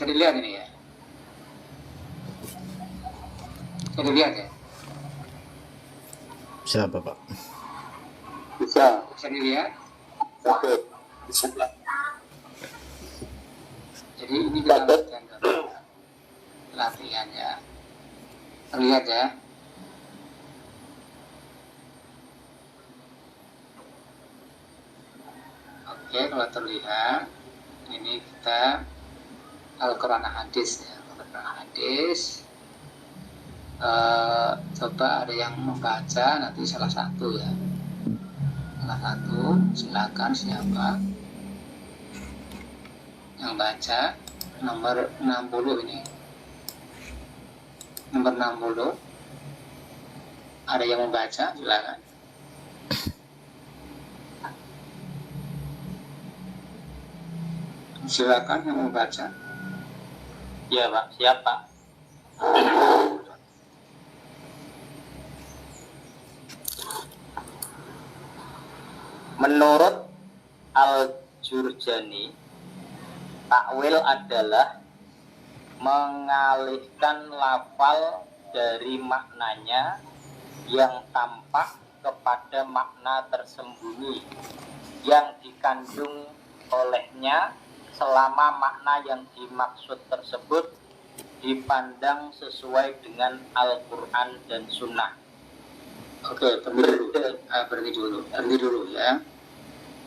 Bisa dilihat ini ya. Bisa dilihat ya. Bisa Bapak. Bisa dilihat. Oke. Bisa. Jadi ini kita lanjutkan ke latihan ya. Terlihat ya. Oke, kalau terlihat ini kita Al-Quran hadis ya. Al-Quran hadis. Coba ada yang membaca nanti salah satu ya. Salah satu, silakan siapa yang baca nomor 60 ini. Nomor 60. Ada yang membaca, silakan. Silakan yang membaca. Ya Pak, siapa? Menurut Al-Jurjani, takwil adalah mengalihkan lafal dari maknanya yang tampak kepada makna tersembunyi yang dikandung olehnya selama makna yang dimaksud tersebut dipandang sesuai dengan Al-Quran dan Sunnah. Oke, berhenti dulu ya.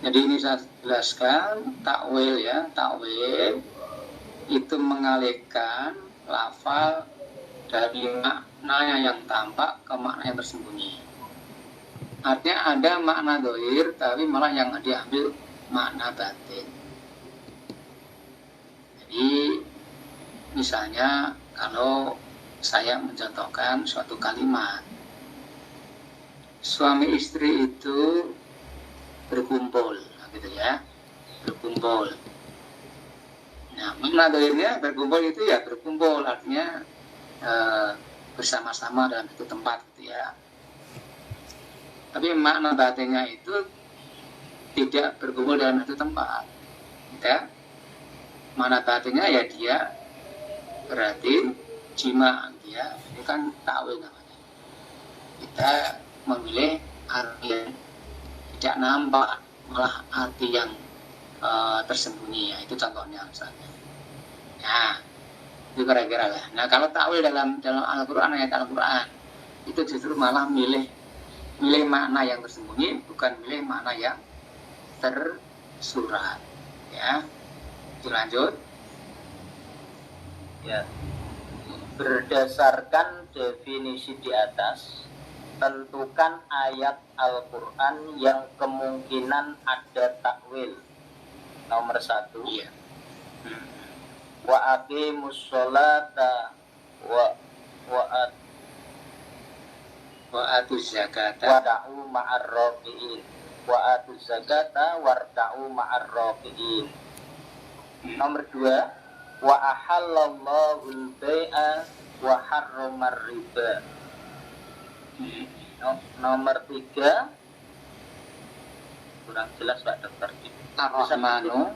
Jadi ini saya jelaskan takwil ya. Takwil itu mengalihkan lafal dari maknanya yang tampak ke makna yang tersembunyi. Artinya ada makna dohir, tapi malah yang diambil makna batin. Jadi misalnya kalau saya mencontohkan suatu kalimat, suami istri itu berkumpul, gitu ya, berkumpul. Nah, makna dohirnya berkumpul itu ya berkumpul, artinya bersama-sama dalam satu tempat, gitu ya. Tapi makna batinnya itu tidak berkumpul dalam satu tempat, ya. Makna batinnya ya dia berarti jima, ya. Ini kan takwil namanya. Kita memilih arti yang tidak nampak, malah arti yang tersembunyi, ya. Itu contohnya misalnya. Nah, itu kira-kira lah. Nah, kalau takwil dalam Al-Quran, ayat Al-Quran itu justru malah milih makna yang tersembunyi, bukan milih makna yang tersurat, ya. Itu lanjut. Ya. Berdasarkan definisi di atas, tentukan ayat Al-Quran yang kemungkinan ada takwil. Nomor 1. Iya. Wa aqimus sholata Wa atuz zakata wada'u ma'ar raki'in. Wa atuz zakata warka'u ma'ar raki'in. Nomor 2. Wa ahallallahu al-bai'a wa harramar riba. Nomor 3. Kurang jelas Pak Dokter. Ar-Rahmanu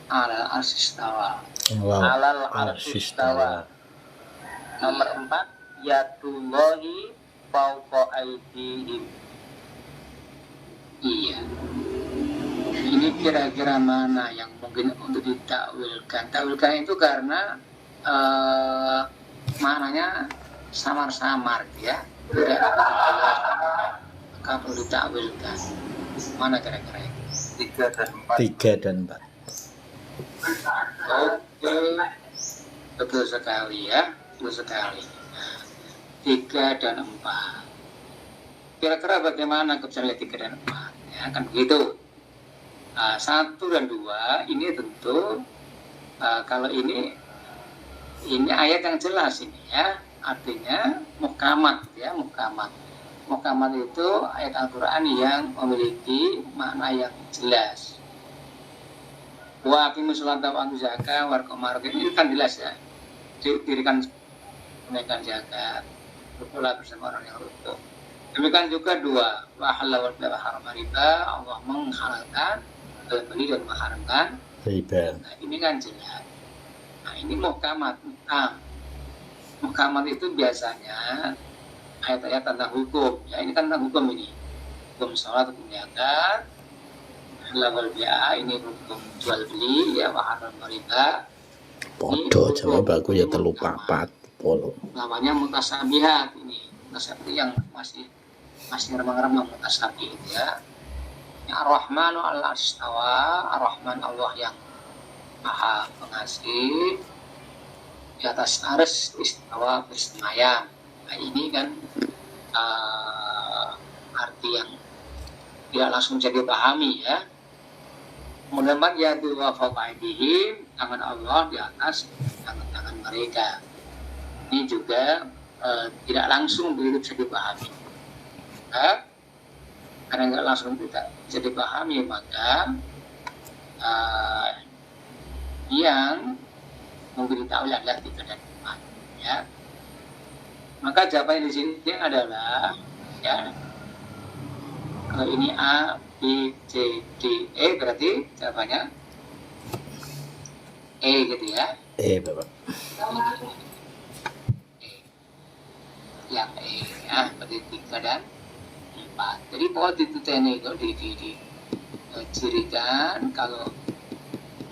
alal arsistawa. Alal arsistawa. Nomor 4. Yadullahi fawqa aydihim. Iya. Ini kira-kira mana yang mungkin untuk ditakwilkan? Takwilkan itu karena maknanya samar-samar, ya. Tidak jelas. Maka perlu ditakwilkan. Mana kira-kira itu? 3 dan 4. 3 dan 4. Oke, betul sekali ya, betul sekali. Nah, 3 dan 4. Kira-kira bagaimana keputusan 3 dan 4? Ya, kan begitu. 1 dan 2 ini tentu kalau ini ayat yang jelas ini ya, artinya muhkamat ya, muhkamat. Muhkamat itu ayat Al-Quran yang memiliki makna yang jelas. Wa aqimus sholata wa atuz zakata warka'u ma'ar raki'in, itu kan jelas ya. Dirikan tunaikan zakat, berpula bersama orang yang rukuk. Demikian juga 2, wa halal wa harama riba, Allah menghalalkan jual beli dan mengharamkan riba. Nah, ini kan jelas. Nah, ini muhkamat. Muhkamat itu biasanya ayat-ayat tentang hukum. Ya, ini kan tentang hukum ini. Hukum sholat, hukum zakat, halal wal bi'a, ini hukum jual beli, ya, wa haram riba. Podo jawab aku ya 3-4 polo. Namanya mutasabihat ini. Mutasabihat yang masih remang-remang mutasabih ya. Ar-Rahmanu al-Astawa, Ar-Rahman Allah yang Maha Pengasih, di atas arsy istawa bersemayam. Nah, ini kan arti yang tidak langsung bisa dipahami ya. Kemudian yadu wa fawqa aydihim, tangan Allah di atas tangan-tangan mereka. Ini juga tidak langsung begitu bisa dipahami. Karena nggak langsung tidak bisa dipahami, maka yang mungkin ditahui adalah 3 dan 4 ya. Maka jawabannya di sini adalah ya, kalau ini A, B, C, D, E berarti jawabannya E gitu ya. Bapak. Yang E ya, berarti 3 dan 4. Jadi pokoknya dituteni kalau dicirikan kalau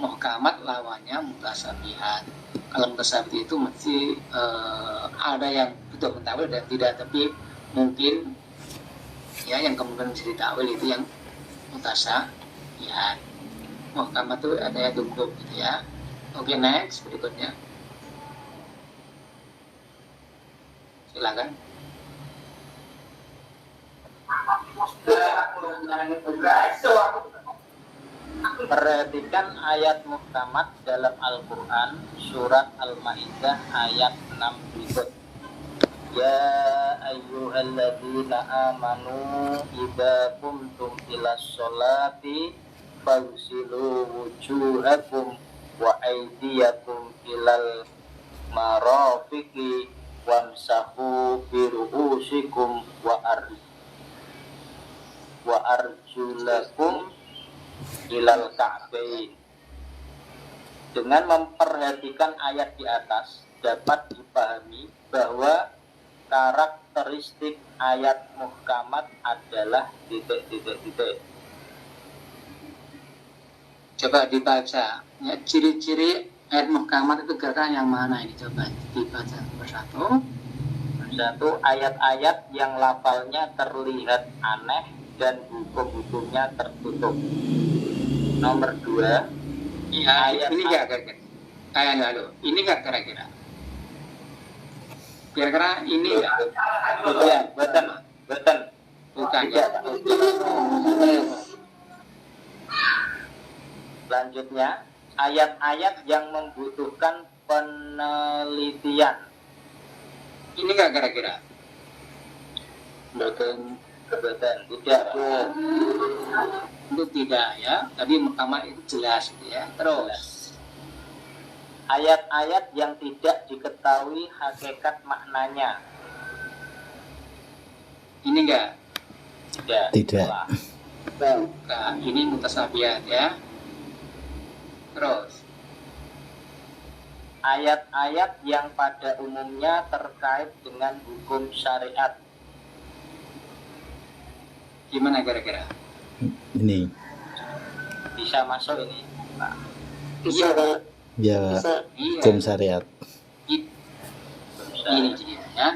muhkamat lawannya mutasabihat. Kalau mutasabihat itu mesti ada yang betul mentawil dan tidak, tapi mungkin ya yang kemungkinan bisa ditawil itu yang mutasabihat. Muhkamat itu ada yang hukum gitu ya. Oke, next berikutnya. Silakan. Perhatikan ayat muhkamat dalam Al-Quran surat Al-Ma'idah ayat 6 berikut. Ya ayyuhalladzina amanu idza qumtum ilas sholati faghsilu wujuhakum wa aydiyakum ilal marafiqi wamsahu biru'usikum wa arjulakum ilal ka'bain. Dengan memperhatikan ayat di atas dapat dipahami bahwa karakteristik ayat muhkamat adalah titik. Coba dibaca ya, ciri-ciri ayat muhkamat itu kira-kira yang mana ini, coba dibaca persatu. Ayat-ayat yang lafalnya terlihat aneh dan hukum-hukumnya tertutup. Nomor 2, ya, ini enggak kira-kira. Ini enggak kira-kira. Kira-kira ini enggak? Betul. Bukan ya. Selanjutnya, ayat-ayat yang membutuhkan penelitian. Ini enggak kira-kira. Betul. Tidak. Itu tidak ya. Tadi muhkamat itu jelas gitu ya. Terus ayat-ayat yang tidak diketahui hakikat maknanya. Ini enggak? Tidak. Bukan. Ini mutasabihat ya. Terus ayat-ayat yang pada umumnya terkait dengan hukum syariat. gimana kira-kira? Ini Bisa masuk ini, Pak? Bisa, Pak. ya Iya. hukum syariat. Ini dia ya.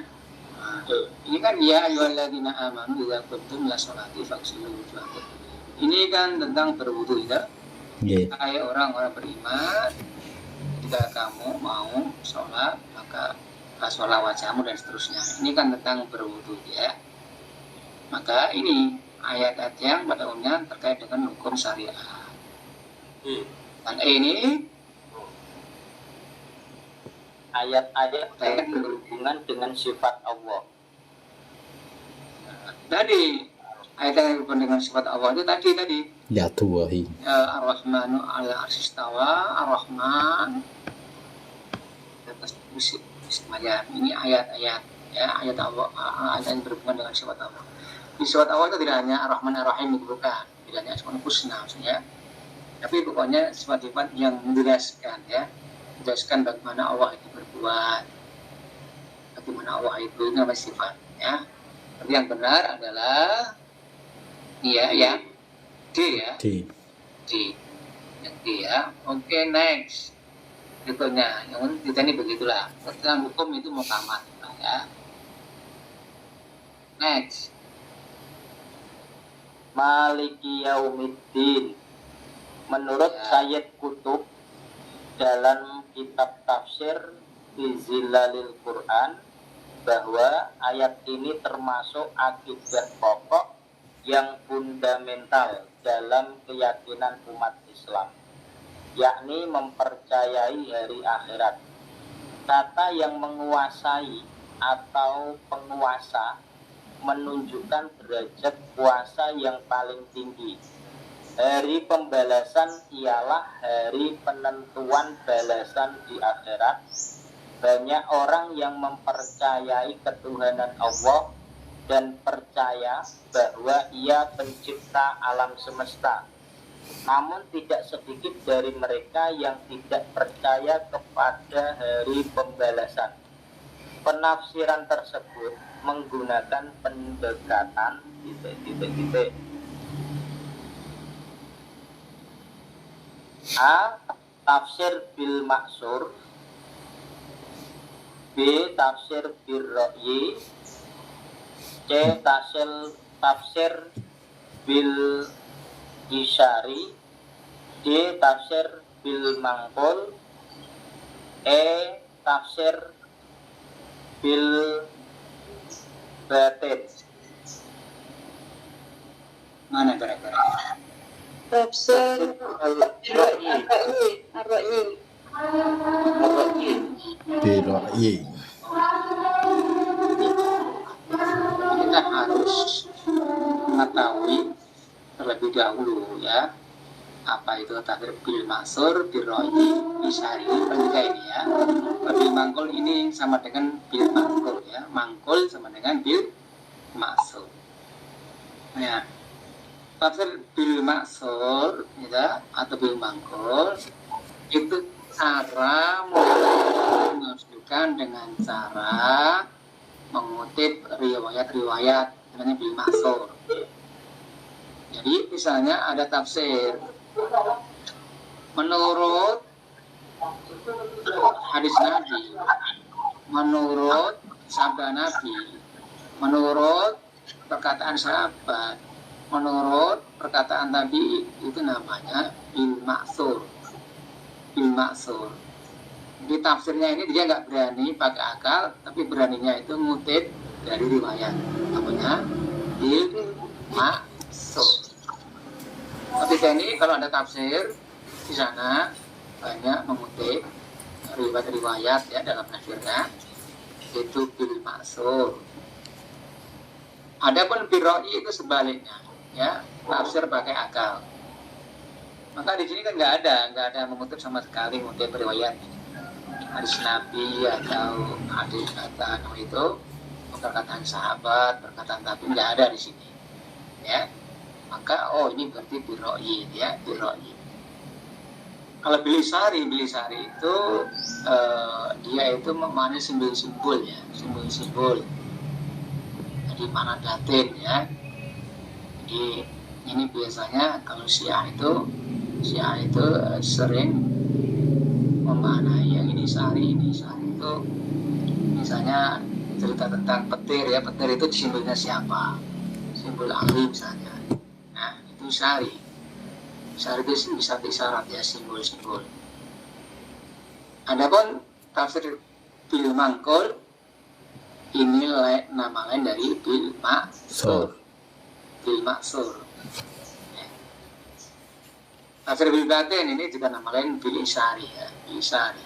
Nah, ini kan ya ayyuhalladzina amanu idza qumtum ila sholati faghsilu wujuhakum. Ini kan tentang berwudu ya. Nggih. Hai orang-orang beriman, jika kamu mau sholat maka basuhlah wajahmu dan seterusnya. Ini kan tentang berwudu ya. Maka ini ayat-ayat yang pada umumnya terkait dengan hukum syariat. Dan ini ayat-ayat yang berhubungan dengan sifat Allah. Tadi ayat yang berhubungan dengan sifat Allah itu tadi Ya tuwahi. Ar-Rahmanu ala arsistawa, Ar-Rahman atas musik semuanya. Ini ayat-ayat ya, ayat Allah, ayat yang berhubungan dengan sifat Allah. Di sifat Allah itu tidak hanya Ar-Rahman Ar-Rahim, bukan, tidak hanya Asmaul Husna maksudnya, tapi pokoknya sifat-sifat yang menjelaskan ya, menjelaskan bagaimana Allah itu berbuat, bagaimana Allah itu namanya sifat ya. Tapi yang benar adalah ya D ya, D. yang D ya. Oke, next berikutnya, yang kita ini begitulah tentang hukum itu muhkamat ya. Next, Maliki Yaumiddin. Menurut Sayyid Qutb dalam kitab tafsir Bizilalil Quran, bahwa ayat ini termasuk akidah pokok yang fundamental dalam keyakinan umat Islam, yakni mempercayai hari akhirat. Kata yang menguasai atau penguasa menunjukkan derajat kuasa yang paling tinggi. Hari pembalasan ialah hari penentuan balasan di akhirat. Banyak orang yang mempercayai ketuhanan Allah dan percaya bahwa Ia pencipta alam semesta. Namun tidak sedikit dari mereka yang tidak percaya kepada hari pembalasan. Penafsiran tersebut menggunakan pendekatan titik. A. Tafsir bil maksur. B. Tafsir bil ra'yi. C. Tafsir bil isyari. D. Tafsir bil mangkul. E. Tafsir bil batin. mana kira-kira? Tafsir Ar-Ra'yi. Ar-Ra'yi. Bira'yi. Kita harus mengetahui terlebih dahulu ya, apa itu tafsir bil maksur, bil ra'yi, isyari, tiga ini ya. Bil mangkul ini sama dengan bil mangkul ya, mangkul sama dengan bil maksur. Ya, tafsir bil maksur ya, atau bil mangkul itu cara menunjukkan dengan cara mengutip riwayat-riwayat, namanya bil maksur. Jadi misalnya ada tafsir menurut hadis Nabi, menurut sabda Nabi, menurut perkataan sahabat, menurut perkataan Nabi, itu namanya bil maksur. Bil maksur. Di tafsirnya ini dia nggak berani pakai akal, tapi beraninya itu ngutip dari riwayat, namanya bil maksur. Tapi ini kalau ada tafsir di sana banyak mengutip riwayat-riwayat ya dalam tafsirnya, itu bil maksur. Adapun bil ra'yi itu sebaliknya ya, tafsir pakai akal. Maka di sini kan nggak ada mengutip sama sekali, mengutip riwayat hadis Nabi atau hadis kata itu, perkataan sahabat, perkataan Nabi, nggak ada di sini ya. Maka ini berarti bil ra'yi ya, bil ra'yi. Kalau bilisari itu dia itu memaknai simbol-simbol ya, simbol-simbol. Jadi mana batin ya. Jadi ini biasanya kalau Syiah itu sering memaknai yang ini sari itu misalnya cerita tentang petir ya, petir itu simbolnya siapa, simbol Ali misalnya. Nah itu sari itu bisa isyarat ya, simbol-simbol. Adapun tafsir bil mangkul ini nama lain dari bil maksur. Bil maksur. Tafsir bil batin ini juga nama lain bil isyari ya, isyari,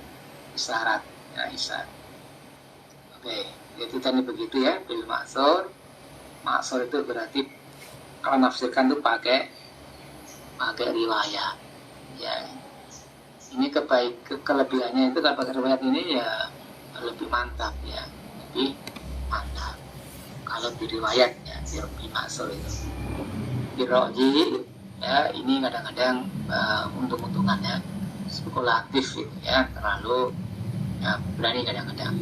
isyarat ya, isyarat. Oke, itu tadi begitu ya, bil maksur. Maksur itu berarti kalau nafsirkan itu pakai riwayat ya. Ini kelebihannya itu kalau pakai riwayat ini ya lebih mantap ya, lebih mantap kalau di riwayat ya, di maksur itu. Di ra'yi ya ini kadang-kadang untung-untungannya spekulatif gitu ya, terlalu ya, berani kadang-kadang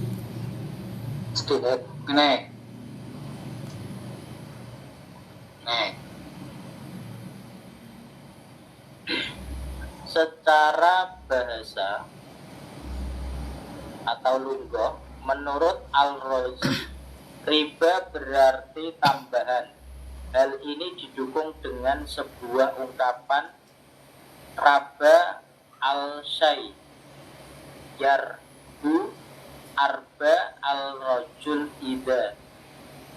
sedikit naik. Secara bahasa atau lunggoh, menurut Al-Razi, riba berarti tambahan. Hal ini didukung dengan sebuah ungkapan raba al-syai yarbu arba al-rajul ida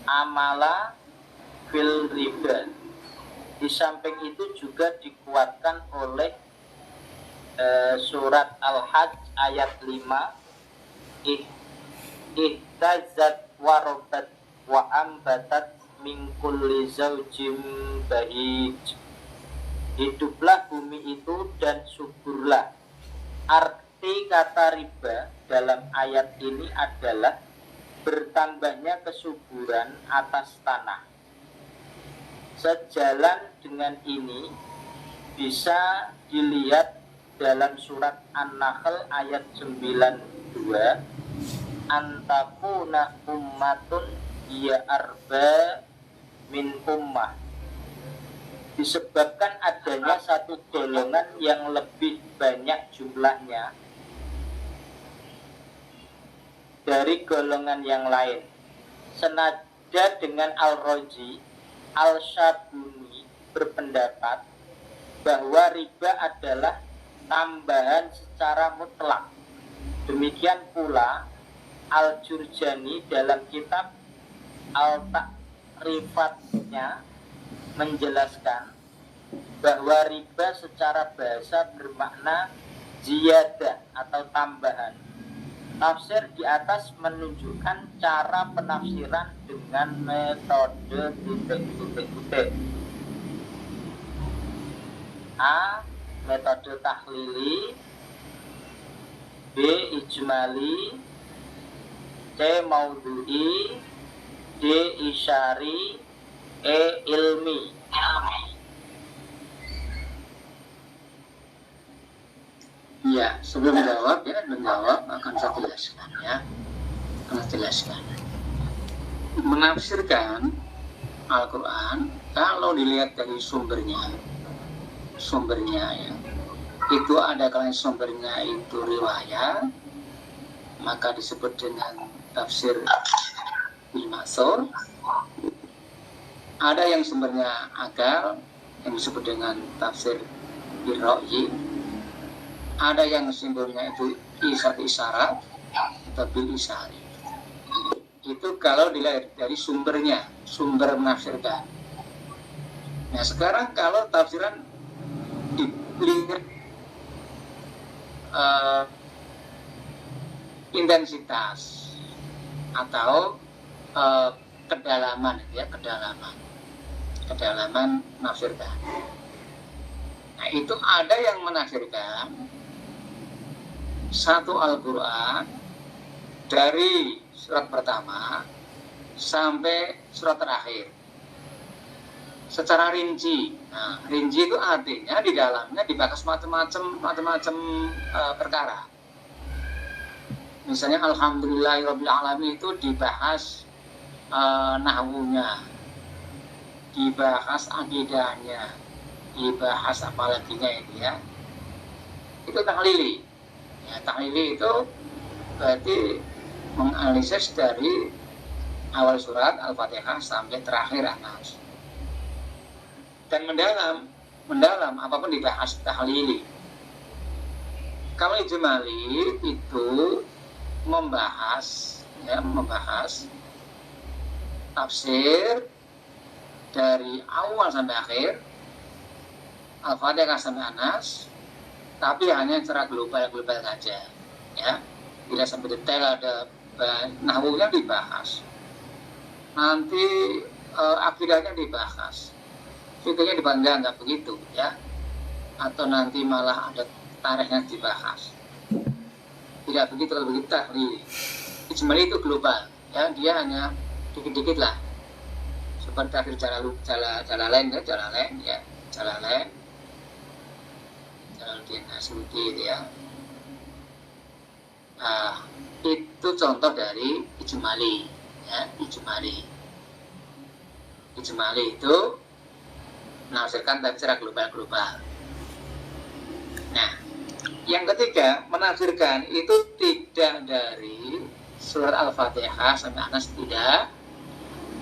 amala fil riba. Di samping itu juga dikuatkan oleh surat Al-Hajj ayat 5, ihtazat warobat wa ambatat min kulli zaujim bahij. Hiduplah bumi itu dan suburlah. Arti kata riba dalam ayat ini adalah bertambahnya kesuburan atas tanah. Sejalan dengan ini bisa dilihat dalam surat An-Nahl ayat 92, antakuna ummatun ya arba min ummah. Disebabkan adanya satu golongan yang lebih banyak jumlahnya dari golongan yang lain. Senada dengan Al-Razi, Al-Syabuni berpendapat bahwa riba adalah tambahan secara mutlak. Demikian pula Al-Jurjani dalam kitab Al-Ta'rifatnya menjelaskan bahwa riba secara bahasa bermakna ziyadah atau tambahan. Tafsir di atas menunjukkan cara penafsiran dengan metode titik-titik. A. Metode tahlili, B. Ijmali, C. Maudhu'i, D. Isyari, E. Ilmi. Ya, sebelum menjawab akan saya jelaskan ya. Menafsirkan Al-Quran kalau dilihat dari sumbernya ya, itu ada kalau sumbernya itu riwayat, maka disebut dengan tafsir bil-ma'thur. Ada yang sumbernya akal yang disebut dengan tafsir bil-ra'yi. Ada yang simbolnya itu isyarat atau bil isyari. Itu kalau dilihat dari sumbernya, sumber menafsirkan. Nah sekarang kalau tafsiran dilihat intensitas atau kedalaman ya, kedalaman menafsirkan. Nah itu ada yang menafsirkan satu Al-Quran dari surat pertama sampai surat terakhir secara rinci. Nah, rinci itu artinya di dalamnya dibahas macam-macam perkara. Misalnya Alhamdulillahirabbil alamin itu dibahas nahwunya, dibahas akidahnya, dibahas apalaginya itu ya. Itu tahlili. Ya, tahlili itu berarti menganalisis dari awal surat Al-Fatihah sampai terakhir An-Nas. Dan mendalam apapun dibahas tahlili. Kalau ijmali itu membahas tafsir dari awal sampai akhir Al-Fatihah sampai An-Nas, tapi hanya secara global saja ya, tidak sampai detail. Ada nahwunya dibahas, nanti akidahnya dibahas, fikihnya dibahas, nggak begitu ya, atau nanti malah ada tarikhnya dibahas, tidak begitu. Kalau begitu tahlili. Ijmali itu global ya, dia hanya dikit-dikit lah, seperti akhir Jalalain ya, Jalalain, Jalaluddin Asyuti itu ya. Nah, itu contoh dari ijmali, ya, ijmali. Ijmali itu menafsirkan tapi secara global-global. Nah, yang ketiga, menafsirkan itu tidak dari surat Al-Fatihah sampai Anas, tidak,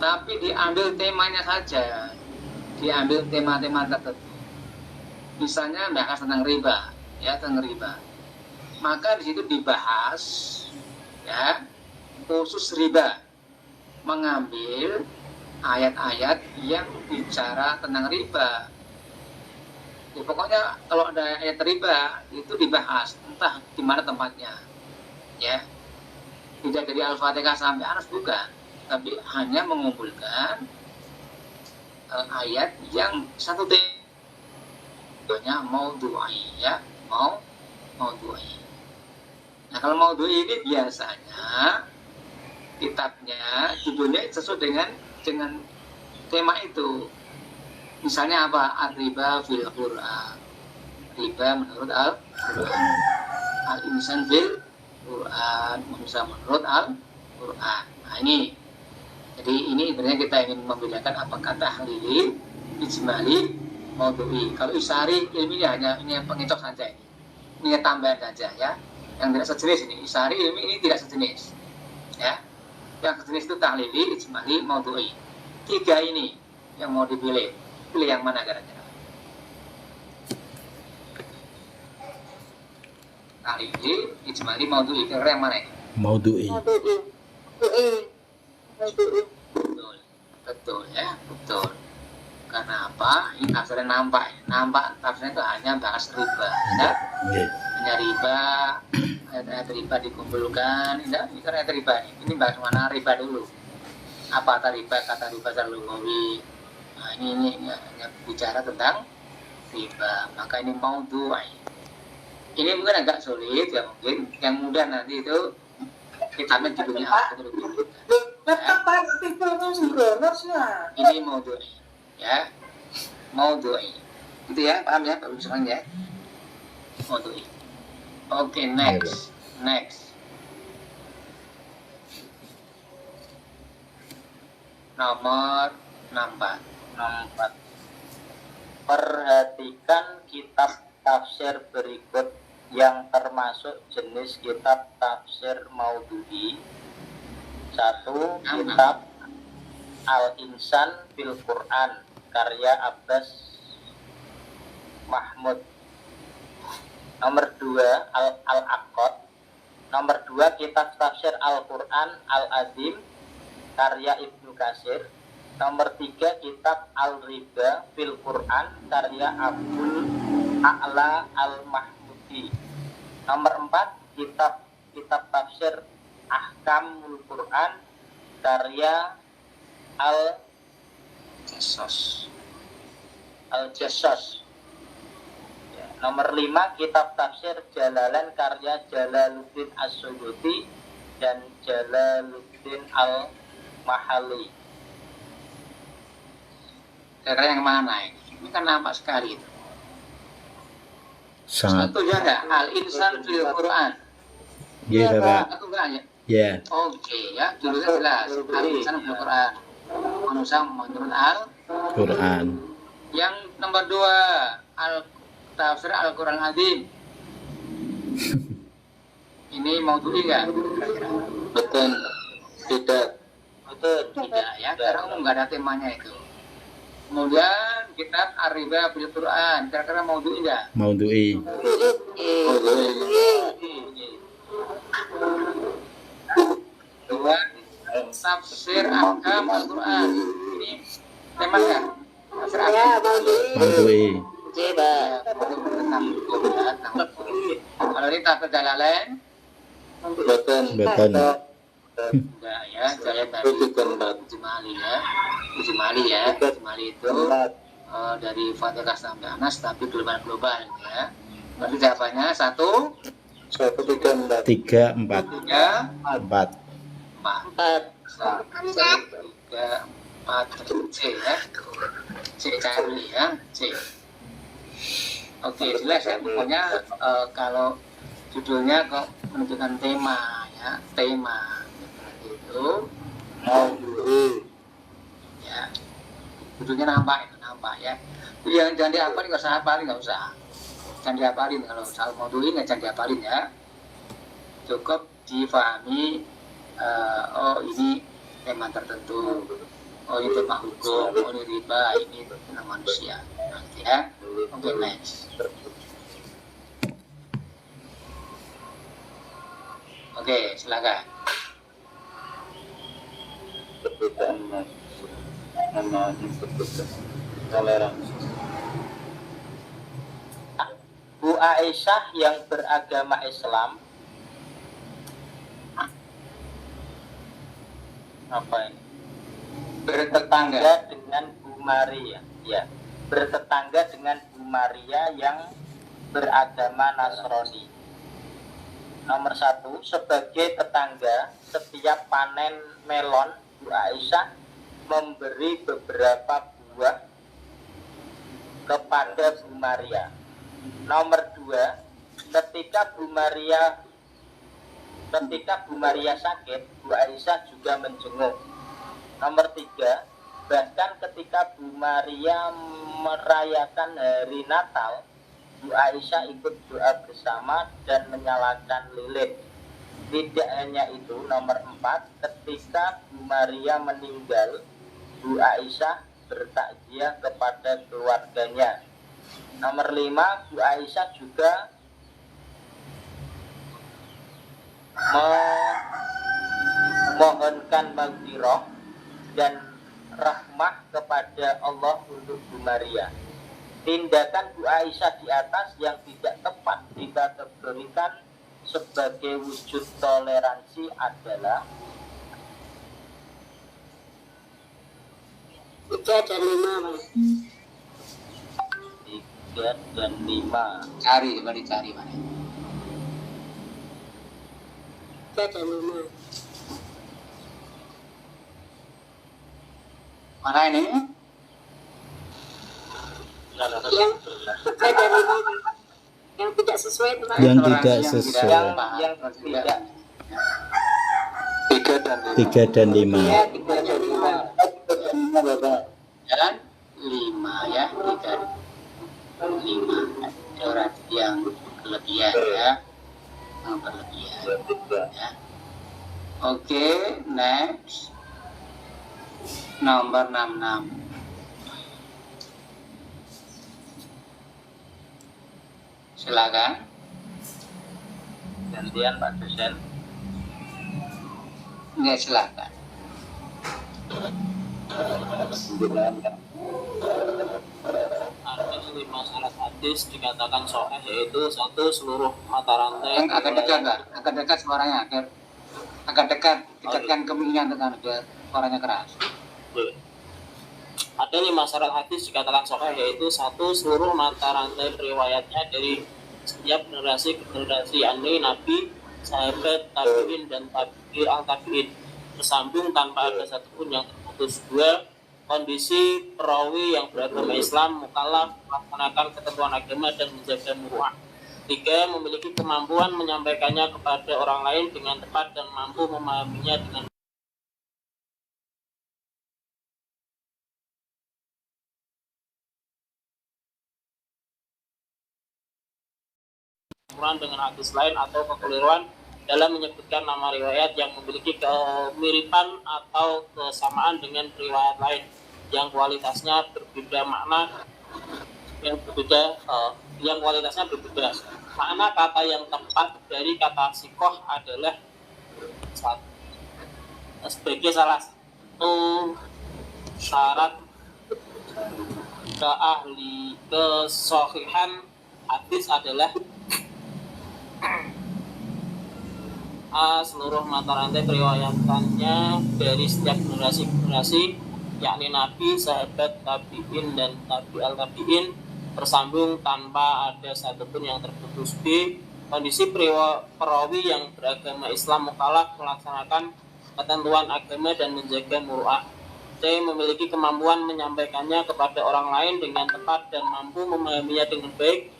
tapi diambil temanya saja, diambil tema-tema tertentu. Misalnya bahas tentang riba, ya, tentang riba. Maka di situ dibahas, ya, khusus riba, mengambil ayat-ayat yang bicara tentang riba. Ya, pokoknya kalau ada ayat riba itu dibahas, entah di mana tempatnya, ya. Tidak dari Al-Fatihah sampai Anas bukan, tapi hanya mengumpulkan ayat yang satu temanya maudhu'i, ya, maudhu'i. Nah, kalau maudhu'i ini biasanya kitabnya judulnya sesuai dengan tema itu. Misalnya apa? Ar-riba fil Qur'an. Riba menurut Al-Qur'an. Al-insan fil Qur'an, manusia menurut Al-Qur'an. Nah, ini. Jadi ini sebenarnya kita ingin membedakan apakah tahlili, ijmali, maudhu'i. Kalau isari ilmiah hanya ini pengecok saja ini. Ini tambahan saja, ya. Yang tidak sejenis ini. Isari ilmi ini tidak sejenis. Ya. Yang sejenis itu tahlili, ijmali, maudhu'i. 3 ini yang mau dipilih. Pilih yang mana kira-kira? Tahlili, ijmali, maudhu'i. Kira-kira yang mana ini? Maudhu'i. Betul. Betul, ya. Betul. Karena apa? Ini tafsirnya nampak. Nampak tafsirnya itu hanya bahas riba. Ya? Nggih. Hanya riba, ayat-ayat riba dikumpulkan. Ini kan ayat riba. Ini bahas mana riba dulu. Apa kata riba secara lugawi. Nah, ini hanya bicara tentang riba. Maka ini maudhu'i. Ini mungkin agak sulit, ya, mungkin yang mudah nanti itu kitabnya judulnya apa dulu. Ini maudhu'i, ya, maudhu'i. Itu ya, paham ya, Pak Busman, ya. Maudhu'i. Oke, next. Nomor 4. Perhatikan kitab tafsir berikut yang termasuk jenis kitab tafsir maudhu'i. 1. Kitab Al-Insan fil Qur'an karya Abbas Mahmud. Nomor 2, Al-Aqad. Nomor 2, kitab tafsir Al-Qur'an Al-Azim karya Ibnu Katsir. Nomor 3, kitab Al-Riba fil Qur'an karya Abdul A'la Al-Mahmudi. Nomor 4, kitab tafsir Ahkamul Qur'an karya Al-Jassas. Nomor 5, kitab tafsir Jalalain karya Jalaluddin As-Suyuti dan Jalaluddin Al-Mahalli. Kira-kira yang mana ini? Ini kan nampak sekali itu. Sangat. Satu ya enggak? Al-Insan fil Qur'an. Nggih, Kakak. Satu enggak ya? Ya. Oke, ya, judulnya jelas. Al-Insan fil Qur'an. Manusia menurut Quran. Yang nomor 2, tafsir Al-Quran Azim. Ini maudhu'i enggak? Betul. Tidak. Tidak ya, karena enggak ada temanya itu. Kemudian kitab Ar-Riba fil Qur'an, kira-kira maudhu'i enggak? Maudhu'i. Dua, tafsir Ahkam Al-Quran. Ini tema enggak? Tafsir Ahkam. Maudhu'i. Kalau ini tafsir Jalalain, Betul. enggak ya, saya tadi Ijmali ya. Ijmali itu dari Fatihah sampai Anas tapi global ya. Berarti jawabannya 1, 3, 4. 3, 4. 4. 3, 4. C ya. C cari ya. C. Oke, jelas ya. Pokoknya kalau judulnya kok menunjukkan tema ya, tema itu ya, judulnya nampak ya. Jadi jangan dihafalin, nggak usah hafalin, nggak usah. Jangan dihafalin, kalau soal modul ini jangan dihafalin ya. Cukup difahami, oh ini tema tertentu, oh ini tema hukum, oh ini riba, ini tentang manusia. Nanti ya. Oke, next. Oke, silakan. Bu Aisyah yang beragama Islam apa ini? Bertetangga dengan Bu Maria, ya. Bertetangga dengan Bu Maria yang beragama Nasrani. Nomor 1, sebagai tetangga, setiap panen melon, Bu Aisyah memberi beberapa buah kepada Bu Maria. Nomor 2, ketika Bu Maria sakit, Bu Aisyah juga menjenguk. Nomor 3, bahkan ketika Bu Maria merayakan hari Natal, Bu Aisyah ikut doa bersama dan menyalakan lilin. Tidak hanya itu, nomor 4, ketika Bu Maria meninggal, Bu Aisyah bertakziah kepada keluarganya. Nomor 5, Bu Aisyah juga memohonkan maghfirah dan rahmah kepada Allah untuk Bu Maria. Tindakan Bu Aisyah di atas yang tidak tepat dikategorikan sebagai wujud toleransi adalah 3 dan 5, Pak. 3 dan 5. Cari, coba dicari mana? 3 dan 5. Mana ini? Yang 3 dan 5, Pak. Yang tidak sesuai, Pak. Yang Orang tidak yang sesuai. Yang tidak 3 dan 5. 3 dan 5. Dan 5 ya, 3 dan 5. Orang yang kelebihan ya, yang berlebihan ya. Oke, next. Nomor 66. Silakan. gantian Pak dosen. Ya, silakan. Ada 5 syarat hadis dikatakan sahih, yaitu 1, seluruh mata rantai. Yang agak dekat, Pak. Agak dekat suaranya. Agak dekat. Dekatkan ke minyak dengan suaranya keras. Ada 5 syarat hadis dikatakan sahih, yaitu 1, seluruh mata rantai riwayatnya dari setiap generasi ke generasi, yakni Nabi, sahabat, tabi'in, dan tabi'i al-tabi'in, bersambung tanpa ada satupun yang terputus. 2, kondisi perawi yang beragama Islam mukallaf melaksanakan ketentuan agama dan menjaga muruah. 3, memiliki kemampuan menyampaikannya kepada orang lain dengan tepat dan mampu memahaminya dengan dengan hadis lain atau kekeliruan dalam menyebutkan nama riwayat yang memiliki kemiripan atau kesamaan dengan riwayat lain yang kualitasnya berbeda makna kata yang tepat dari kata sikoh adalah sebagai salah satu syarat kesohihan hadis adalah A, seluruh mata rantai periwayatannya dari setiap generasi, yakni Nabi, sahabat, tabi'in, dan tabi al-tabi'in, tersambung tanpa ada satupun yang terputus. B, kondisi perawi yang beragama Islam mukallaf melaksanakan ketentuan agama dan menjaga muruah. C, memiliki kemampuan menyampaikannya kepada orang lain dengan tepat dan mampu memahaminya dengan baik.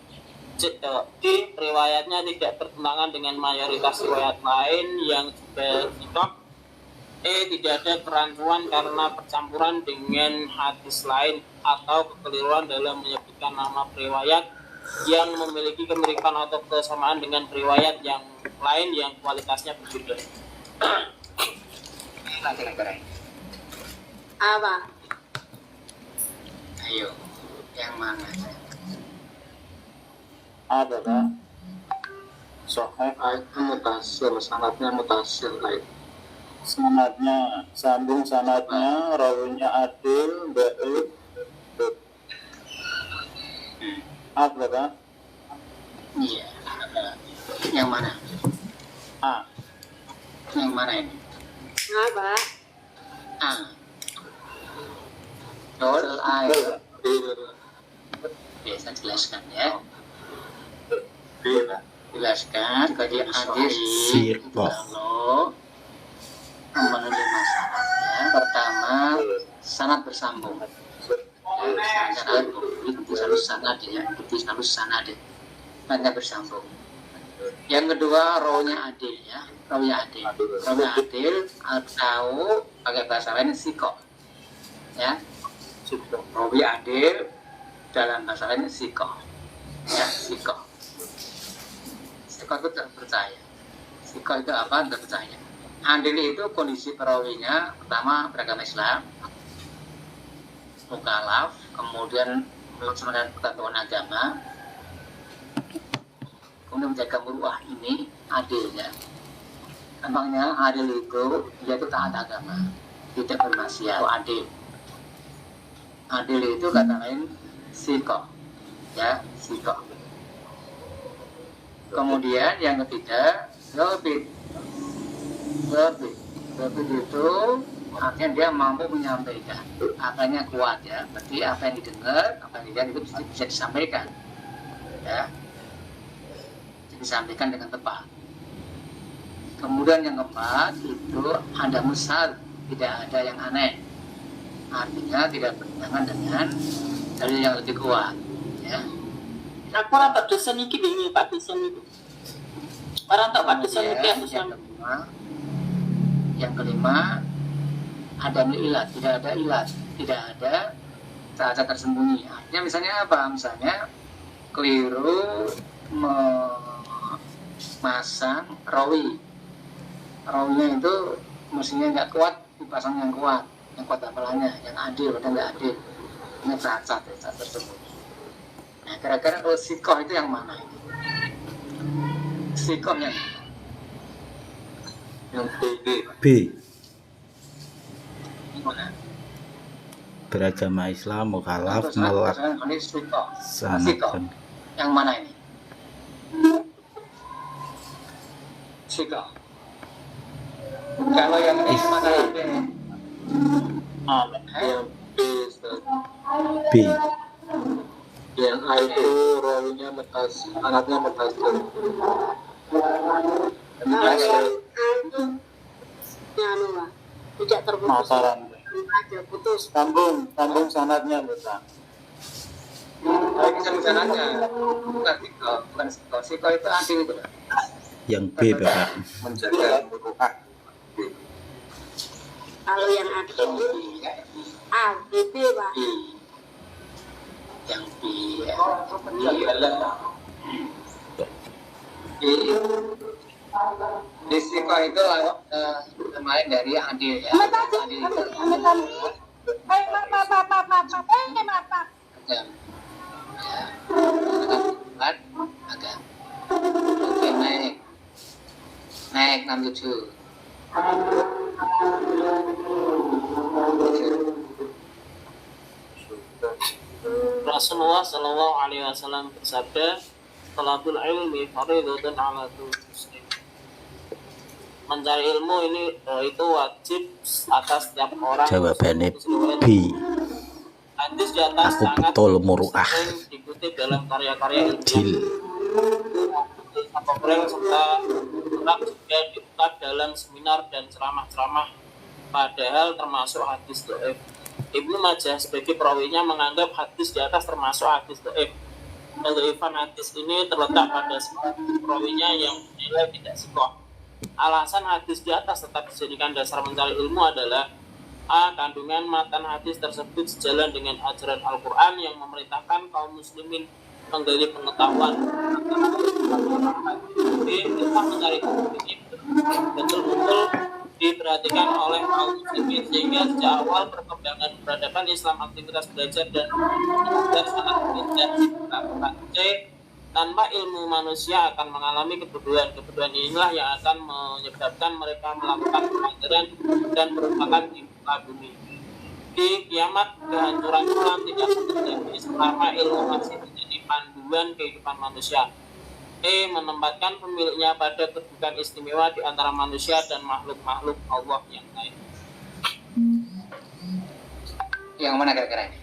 D. Riwayatnya tidak bertentangan dengan mayoritas riwayat lain yang juga sikap. E. Tidak ada kerancuan karena percampuran dengan hadis lain atau kekeliruan dalam menyebutkan nama riwayat yang memiliki kemiripan atau kesamaan dengan riwayat yang lain yang kualitasnya berbeda. Apa? Ayo, yang mana? Ada Pak. Sahih itu mutasil, sanadnya mutasil baik. Sanadnya sambung, sanadnya rawinya adil, baik. Ada Pak. Iya. Yang mana? A. Yang mana ini? Apa? A. Betul, A. Saya jelaskan ya. Jelaskan jadi hadis itu kalau memenuhi masalahnya pertama sanad bersambung. Sanad ya, bersambung. Yang kedua rawnya adil ya, rawnya adil atau pakai bahasa lain siko ya, rawi adil dalam bahasa lain siko ya, siko itu terpercaya. Siko itu apa? Terpercaya. Adil itu kondisi perawinya pertama beragama Islam, mukalaf, kemudian melaksanakan ketentuan agama, kemudian menjaga muruah, ini adil ya. Emangnya adil itu dia itu taat agama, tidak bermaksiat, adil. Adil itu kata lain siko ya, siko. Kemudian yang ketiga lebih itu artinya dia mampu menyampaikan, apanya kuat ya, berarti apa yang didengar, apa yang dilihat itu bisa disampaikan ya, disampaikan dengan tepat. Kemudian yang keempat itu ada musal, tidak ada yang aneh, artinya tidak bertentangan dengan dalil yang lebih kuat ya. Aku orang tak dosen iki bingung Pak dosen itu. Orang tak Pak dosen iki dosen. Yang kelima ada ilat, tidak ada ilat, tidak ada cacat tersembunyi. Artinya misalnya apa? Misalnya keliru memasang rawinya itu mestinya nggak kuat, dipasang yang kuat apalanya, yang adil, padahal nggak adil. Ini cacat tersembunyi. Nah, kira-kira kalau sikoh itu yang mana ini? Sikoh yang B. mana? Beragama Islam, mukalaf, Sikoh. melaksanakan. Yang mana ini? Sikoh. Kalau yang ini mana ini? B. Yang A itu rawinya mutasil, anaknya mutasil. Tidak terputus. Masaran. Ada putus. Sambung sanadnya Musa. Lagi sanadnya. Bukan sikoh. Sikoh itu adil itu. Yang B, Bapak. Menjaga muruah. Kalau yang adil A, B, Pak. Yang B ya. Di sikoh itu kemarin dari adil ya. Adil itu agam. Oke, naik 67. Rasulullah Shallallahu Alaihi Wasallam bersabda, "Talabul ilmi fardhatun 'ala kulli muslim." Mencari ilmu itu wajib atas setiap orang. Jawabannya B. Hadis di atas Aku sangat betul muruah. sering dikutip dalam karya-karya Adil. Kopreng serta kerap juga diungkap dalam seminar dan ceramah-ceramah, padahal termasuk hadis dhaif. Ibnu Majah sebagai perawinya menganggap hadis di atas termasuk hadis dhaif. Kedhaifan hadis ini terletak pada perawinya yang dinilai tidak sahih. Alasan hadis di atas tetap dijadikan dasar mencari ilmu adalah A. Kandungan matan hadis tersebut sejalan dengan ajaran Al-Quran yang memerintahkan kaum muslimin menggali pengetahuan. B. Kita mencari ilmu ini betul-betul diperhatikan oleh kaum muslimin sehingga sejak awal perkembangan peradaban Islam aktivitas belajar dan sangat intensif dilakukan. C. Tanpa ilmu manusia akan mengalami kebodohan. Kebodohan inilah yang akan menyebabkan mereka melakukan pelanggaran dan perusakan di muka bumi. Di kiamat, kehancuran alam tidak terjadi selama ilmu masih menjadi panduan kehidupan manusia. E. Menempatkan pemiliknya pada kedudukan istimewa di antara manusia dan makhluk-makhluk Allah yang lain. Yang mana kira-kira ini?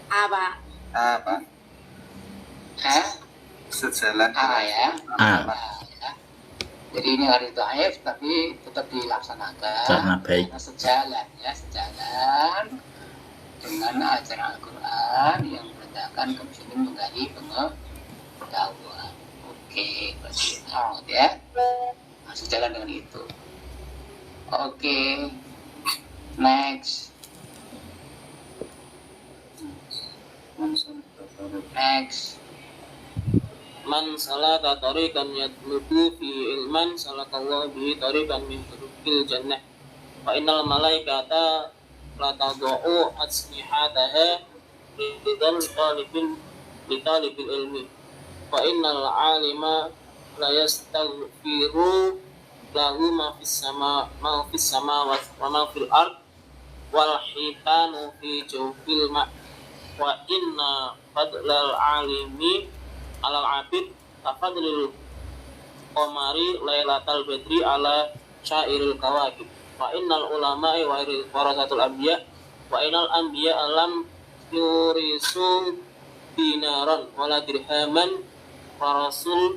Apa? Apa? Sejalan. A ya. A. Ya. Jadi ini hari dhaif tapi tetap dilaksanakan Karena baik. karena sejalan ya, sejalan dengan ajaran Al-Quran yang memerintahkan kaum muslimin menggali pengetahuan. Oke, berarti out ya. Nah, sejalan dengan itu. Oke. Next. Next. Man salaka tariqan yatlubu fi ilman salakallahu bihi tariqan min turuqil jannah. Wa innal malaikata la tad'u asnihataha lidzal talibil ilmi. Wa innal alima la yastaghfiru lahu ma fis samawati wa ma fil ard wal hitanu fi jawfil ma. Wa inna fadlal alimi alal abid tafadlil qamari lailatal badri ala syairil kawakib. Wa innal ulama'i warasatul anbiya wa innal anbiya alam yurisu dinaran wala dirhaman warasul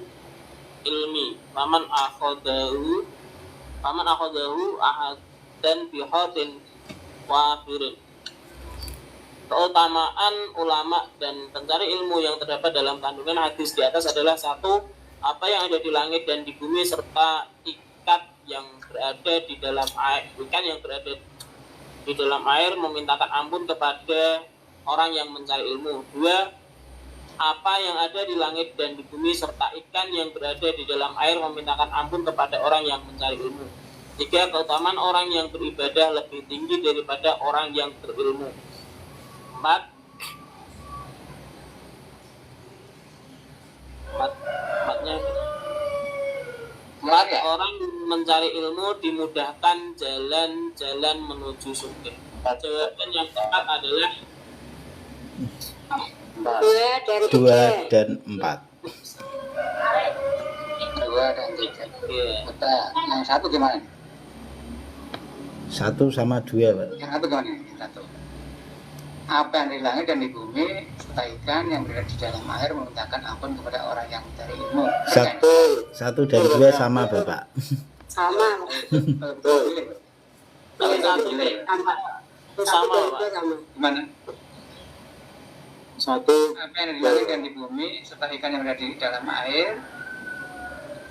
ilmi faman akhadahu ahadan bihatin wafirin. Keutamaan ulama dan pencari ilmu yang terdapat dalam kandungan hadis di atas adalah: satu, apa yang ada di langit dan di bumi serta ikan yang berada di dalam air memintakan ampun kepada orang yang mencari ilmu. Dua, apa yang ada di langit dan di bumi serta ikan yang berada di dalam air memintakan ampun kepada orang yang mencari ilmu. Tiga, keutamaan orang yang beribadah lebih tinggi daripada orang yang berilmu. 4 ya? Orang mencari ilmu dimudahkan jalan-jalan menuju surga. Jawaban yang tepat adalah 2 dan 4. 2 dan 3. ya. Betul. Yang satu gimana? 1 sama 2, Pak. Yang satu gimana? Yang satu. Apa yang di langit dan di bumi serta ikan yang berada di dalam air memintakan ampun kepada orang yang mencari ilmu. 1 dan 2 sama, Bapak. Sama. Kalau satu sama, Pak. Gimana? 1. Apa yang di langit dan di bumi serta ikan yang berada di dalam air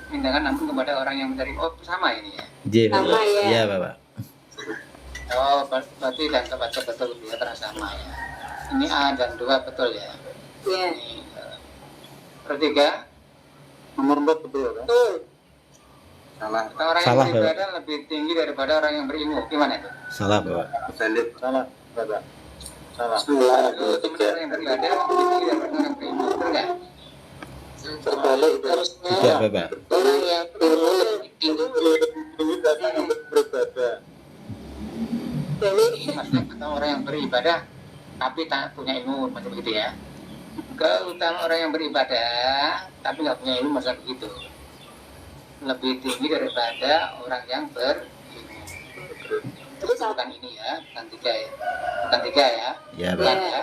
memintakan ampun kepada orang yang mencari. Oh, sama ini ya. J, Bapak. Sama, ya. Iya, Bapak. Oh, berarti dan baca betul ya, terasa sama ya. Ini A dan 2 betul ya. Ya. Ini ketiga, Nomor 4 betul kan? Salah. orang Salah, yang beribadah lebih tinggi daripada orang yang berilmu. Gimana itu? Salah, Bapak. Salib. Salah. Bapak. Salah. Itu teman orang yang beribadah lebih tinggi daripada orang yang berilmu. Betul nggak? Terbalik itu. Tidak, Bapak. Orang yang berilmu lebih tinggi. Ini tadi yang beribadah. Atau orang yang beribadah tapi tak punya ilmu, macam begitu ya. Keutamaan orang yang beribadah tapi nggak punya ilmu, macam begitu. Lebih tinggi daripada orang yang berilmu. Bukan ini ya, bukan 3 ya. Bukan 3 ya. Ya, Bukan Pak. ya.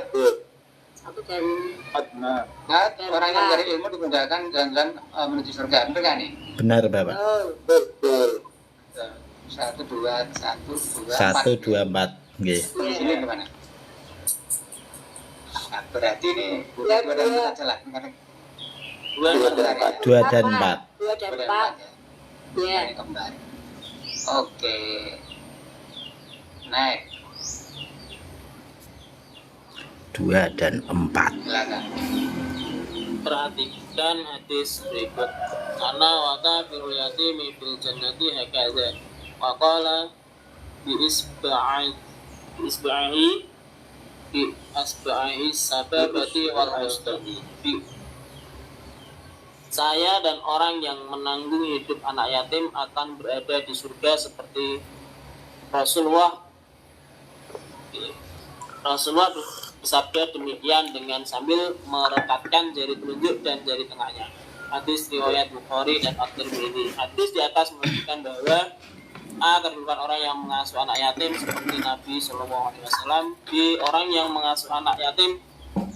1 dan 4. Nah. Nah, orang yang dari ilmu dimudahkan jalan-jalan menuju surga. Benar nggak nih? Benar, Bapak. Betul. 1, 2, 1, 2, 1, 2, 4. Nggih. Di sini gimana? Nah, berarti ini bukan 2 dan 4 saja lah. 2 dan 4. 2 dan 4. Ya. Ya. Ini kembar. Oke. Next. 2 dan 4. Silakan. Perhatikan hadis berikut. Ana waka fil yatimi fil jannati hakadha. Wa qala bi asba'i sababati wal ustadi. Saya dan orang yang menanggung hidup anak yatim akan berada di surga seperti Rasulullah bersabda demikian dengan sambil merekatkan jari telunjuk dan jari tengahnya. Hadis riwayat Bukhari dan At-Tirmidzi. Hadis di atas menunjukkan bahwa kedudukan orang yang mengasuh anak yatim seperti Nabi Shallallahu Alaihi Wasallam. B. Orang yang mengasuh anak yatim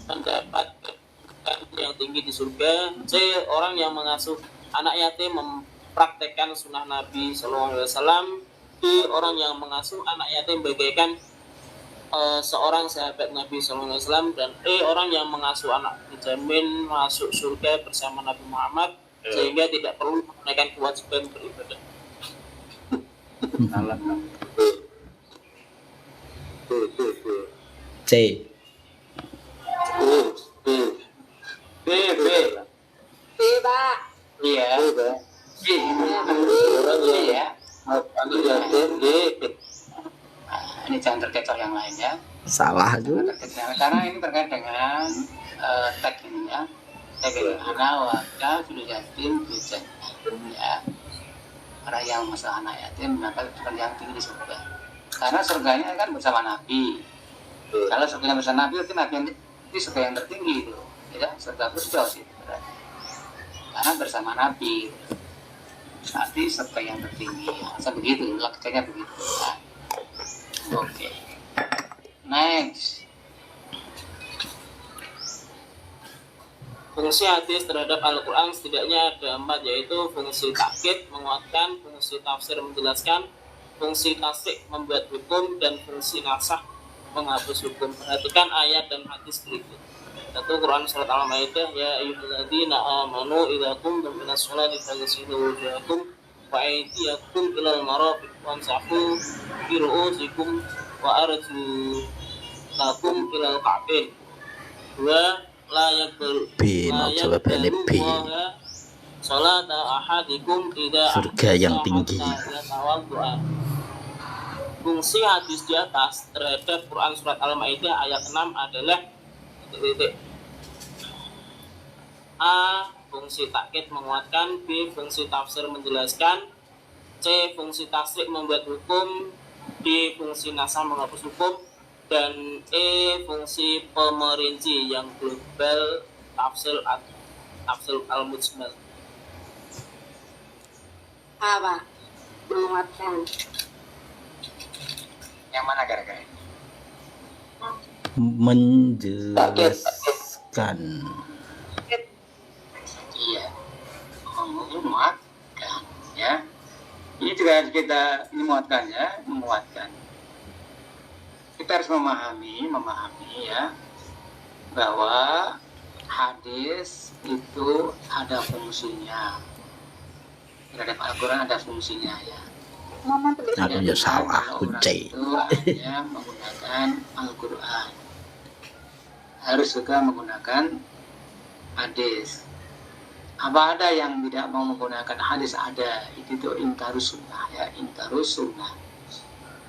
mendapat kedudukan yang tinggi di surga. C. Orang yang mengasuh anak yatim mempraktekkan sunnah Nabi Shallallahu Alaihi Wasallam. D. Orang yang mengasuh anak yatim bagaikan seorang sahabat Nabi SAW. Dan orang yang mengasuh anak dijamin masuk surga bersama Nabi Muhammad sehingga tidak perlu menunaikan kewajiban beribadah. C. B. Pak. Iya. B. Ya. Ini jangan terkecoh yang lain ya. Salah itu. Karena ini terkait dengan tag ini ya. Tag ini ana waka fil yatim bijan ya. Orang yang masalah anak yatim maka bukan yang tinggi di surga. Karena surganya kan bersama Nabi. Kalau surganya bersama Nabi, itu Nabi yang di surga yang tertinggi itu. Ya, surga Firdaus itu. Karena bersama Nabi. Berarti surga yang tertinggi. Ya, begitu, logikanya begitu. Nah. Oke. Next. Fungsi hadis terhadap Al-Quran setidaknya ada 4, yaitu fungsi takkid menguatkan, fungsi tafsir menjelaskan, fungsi tasrik membuat hukum, dan fungsi nasakh menghapus hukum. Perhatikan ayat dan hadis berikut. 1 Quran surat Al-Maidah, ya ayyuhalladzina amanu idza qumtum ilas sholati faghsilu wujuhakum wa aydiyakum ilal marafiq wamsahu bi ru'usikum wa arjulakum ilal ka'bain. 2 la yakbal B, mau jawabannya B. Salata ahadikum idza Surga yang tinggi. Fungsi hadis di atas terhadap Quran surat Al-Maidah ayat 6 adalah A. Fungsi takkid menguatkan. B. Fungsi tafsir menjelaskan. C. Fungsi tasrik membuat hukum. D. Fungsi nasakh menghapus hukum. Dan E. Fungsi pemerinci yang global tafsir al-mujmal. Apa? Menguatkan. Yang mana kira-kira? Menjelaskan. Iya. Menguatkan ya. Ini juga harus kita menguatkan ya, menguatkan. Kita harus memahami ya bahwa hadis itu ada fungsinya. Terhadap Al-Quran ada fungsinya ya. Aku ya salah, aku C. Itu hanya menggunakan Al-Quran. Harus juga menggunakan hadis. Apa ada yang tidak mau menggunakan hadis? Ada. Itu ingkarus sunnah ya, ingkarus sunnah.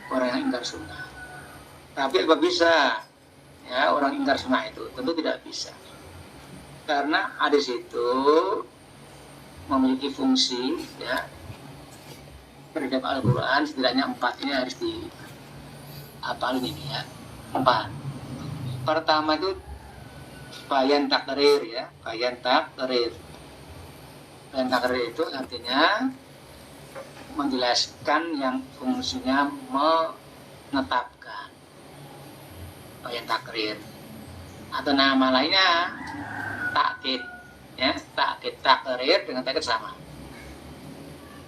Orang yang ingkar sunnah. Tapi apa bisa ya orang ingkar sunnah itu? Tentu tidak bisa. Karena hadis itu memiliki fungsi ya terhadap Al-Quran, setidaknya 4 ini harus dihafalin ini ya. 4. Pertama itu bayan takrir ya, bayan takrir. Bayan takrir itu artinya menjelaskan yang fungsinya menetapkan. Bayan takrir. Atau nama lainnya takkid ya, takkid takrir dengan takkid sama.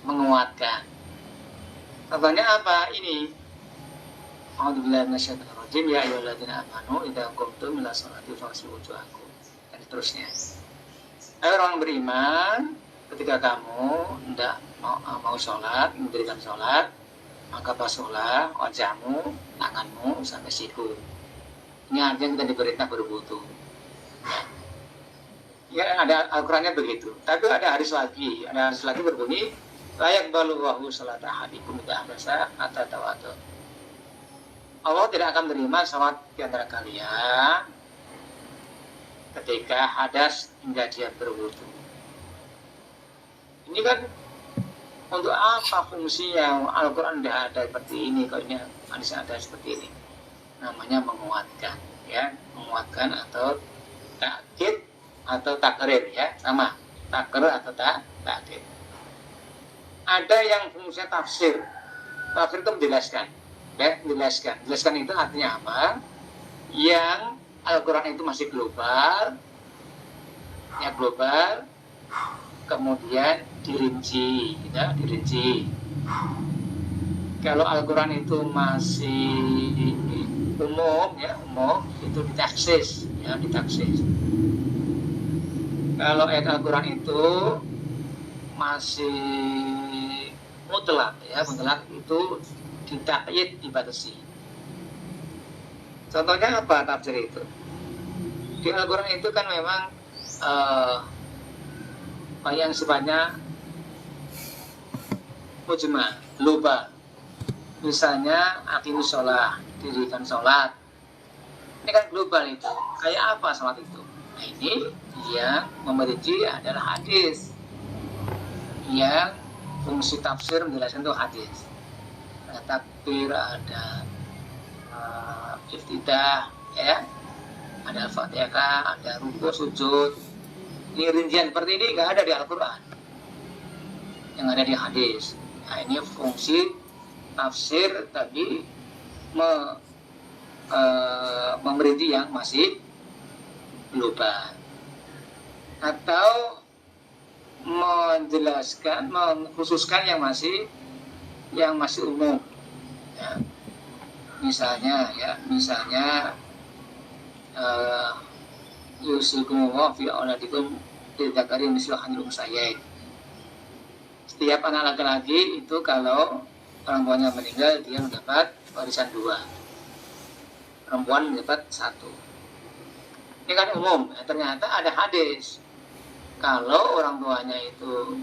Menguatkan. Contohnya apa? Ini. A'udzubillahi minasyaitonir rajim, ya ayyuhalladzina amanu idza qumtum ila sholati faghsilu wujuhakum. Dan seterusnya. Hai orang beriman, ketika kamu hendak mau sholat, mendirikan sholat, maka basuhlah wajahmu, tanganmu sampai siku. Ini artinya kita diperintah berwudu. Ya, ada Al-Qurannya begitu. Tapi ada hadis lagi berbunyi, layak baluwahu salat ahadikum idza ahdasa hatta tawaddu. Allah tidak akan menerima salat di antara kalian ketika hadas hingga dia berwudu. Ini kan untuk apa fungsinya? Al-Quran tidak ada seperti ini, kalau ini hadis ada seperti ini. Namanya menguatkan, ya, menguatkan atau takkid atau takrir, ya, sama takrir atau takkid. Ada yang fungsinya tafsir. Tafsir itu menjelaskan, ya, menjelaskan itu artinya apa? Yang Al-Quran itu masih global, ya, global, kemudian dirinci, ya, dirinci. Kalau Al-Quran itu masih umum, ya, umum, itu ditaksis, ya, ditaksis. Kalau ayat Al-Quran itu masih mutlak, ya, mutlak itu ditakyid, dibatasi. Contohnya apa tafsir itu? Di Al-Quran itu kan memang yang sifatnya mujma, luba. Misalnya aqimus sholat, dirikan sholat. Ini kan global itu. Kayak apa sholat itu? Nah, ini yang memerinci adalah hadis. Yang fungsi tafsir menjelaskan itu hadis. Ada takbir, ada iftidah, ya, ada fatihah, ada ruku, sujud. Ini rincian seperti ini nggak ada di Al-Quran, yang ada di hadis. Nah, ini fungsi tafsir tadi memerinci yang masih global, atau menjelaskan, mengkhususkan yang masih umum, ya. Misalnya yusikumullah fi auladikum lidzakari mislu hadzil unsayyain. Setiap anak laki-laki itu kalau orang tuanya meninggal, dia mendapat warisan 2, perempuan mendapat 1. Ini kan umum, ya. Ternyata ada hadis kalau orang tuanya itu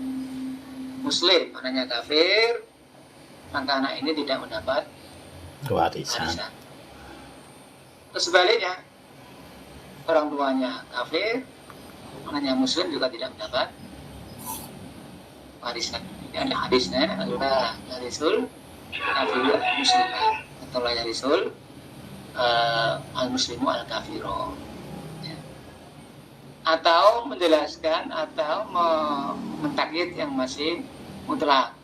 muslim, anaknya kafir, maka anak ini tidak mendapat warisan. Terus sebaliknya, orang tuanya kafir, anaknya muslim juga tidak mendapat warisan. Ini ada hadisnya, la yarisul kafiru al-muslimah, atau la yarisul al-muslimu al-kafiru. Ya. Atau menjelaskan atau mentakyid yang masih mutlak.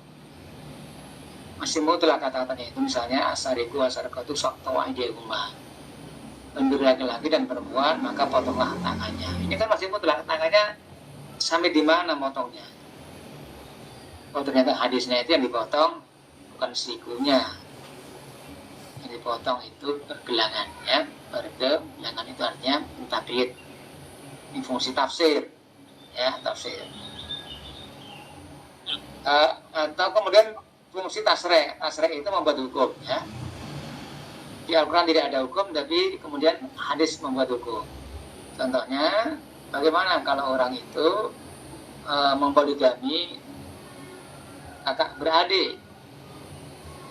Masih mutlak kata-katanya itu, misalnya asariku asarikatu saktaw aydihuma. Memberi laki-laki dan perempuan, maka potonglah tangannya. Ini kan masih mutlak, tangannya sampai di mana motongnya? Oh, ternyata hadisnya itu yang dipotong bukan sikunya, yang dipotong itu pergelangan, ya, pergelangan itu artinya mentakyid. Ini fungsi tafsir, ya, tafsir. Atau kemudian fungsi tasreh itu membuat hukum, ya. Di Al-Quran tidak ada hukum, tapi kemudian hadis membuat hukum. Contohnya, bagaimana kalau orang itu mempoligami kakak beradik?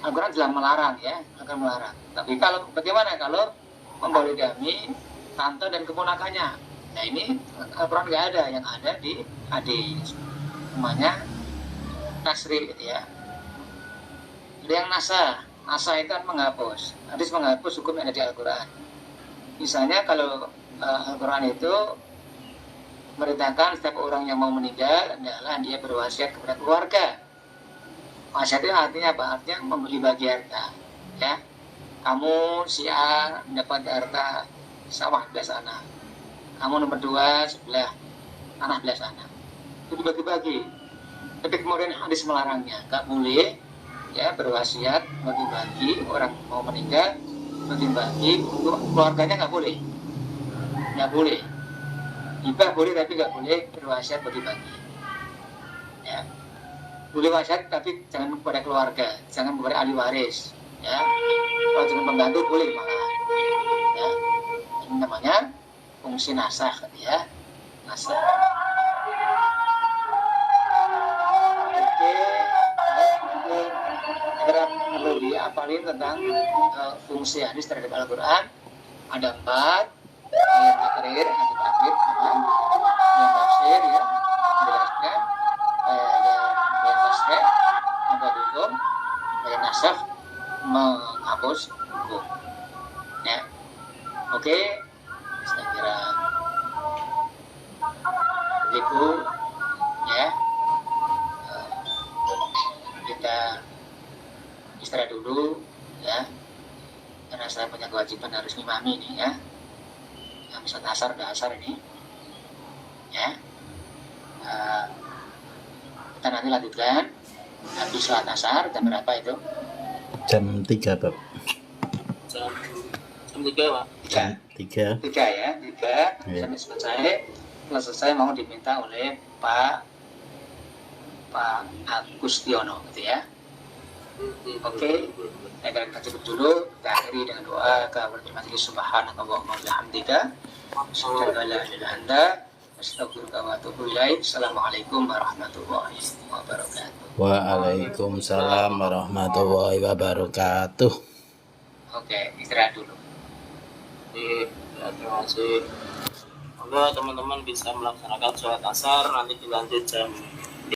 Al-Quran jelas melarang, ya, akan melarang. Tapi kalau bagaimana kalau mempoligami tante dan keponakannya? Nah, ini Al-Quran nggak ada, yang ada di hadis. Namanya tasrih, gitu, ya. Ada yang nasa itu kan menghapus. Hadis menghapus hukum yang ada di Al-Quran. Misalnya kalau Al-Quran itu merintahkan setiap orang yang mau meninggal adalah dia berwasiat kepada keluarga. Wasiat itu artinya apa? Artinya membeli bagi harta, ya. Kamu si A mendapat harta sawah sebelah sana, kamu nomor 2 sebelah tanah sebelah sana. Itu dibagi-bagi. Tapi kemudian hadis melarangnya, nggak boleh, ya, berwasiat bagi-bagi, orang mau meninggal bagi-bagi untuk keluarganya, nggak boleh. Hibah boleh tapi nggak boleh berwasiat bagi-bagi. Ya. Boleh wasiat tapi jangan kepada keluarga, jangan kepada ahli waris. Ya. Kalau dengan pembantu boleh malah. Ya. Ini namanya fungsi nasakh, ya. Nasakh. Oke. Agar perlu diapalin tentang fungsi hadis terhadap Al-Quran. Ada 4. Ayat takrir, ayat takwid, yang tafsir, ya, menjelaskan, ayat tasrih, membuat hukum, ayat nasakh, menghapus hukum. Ya, oke, saya kira begitu, ya. Kita istirahat dulu, ya, karena saya punya kewajiban harus ngimami nih, ya. Yang bisa asar ini, ya. Kita nanti lanjutkan habis sholat asar jam berapa itu? Jam 3 Bab. Jam 3 Pak. 3. 3 ya, 3 Iya. sampai selesai. Setelah selesai mau diminta oleh Pak Agustiono, gitu ya. Oke. Agar kita cukup dulu, kita akhiri dengan doa kepada majelis subhanakallahumma wa bihamdika asyhadu an la ilaha illa anta astaghfiruka wa atubu ilaik. Assalamualaikum warahmatullahi wabarakatuh. Waalaikumsalam warahmatullahi wabarakatuh. Oke, istirahat dulu. Terima kasih. Semoga teman-teman bisa melaksanakan sholat asar, nanti dilanjut jam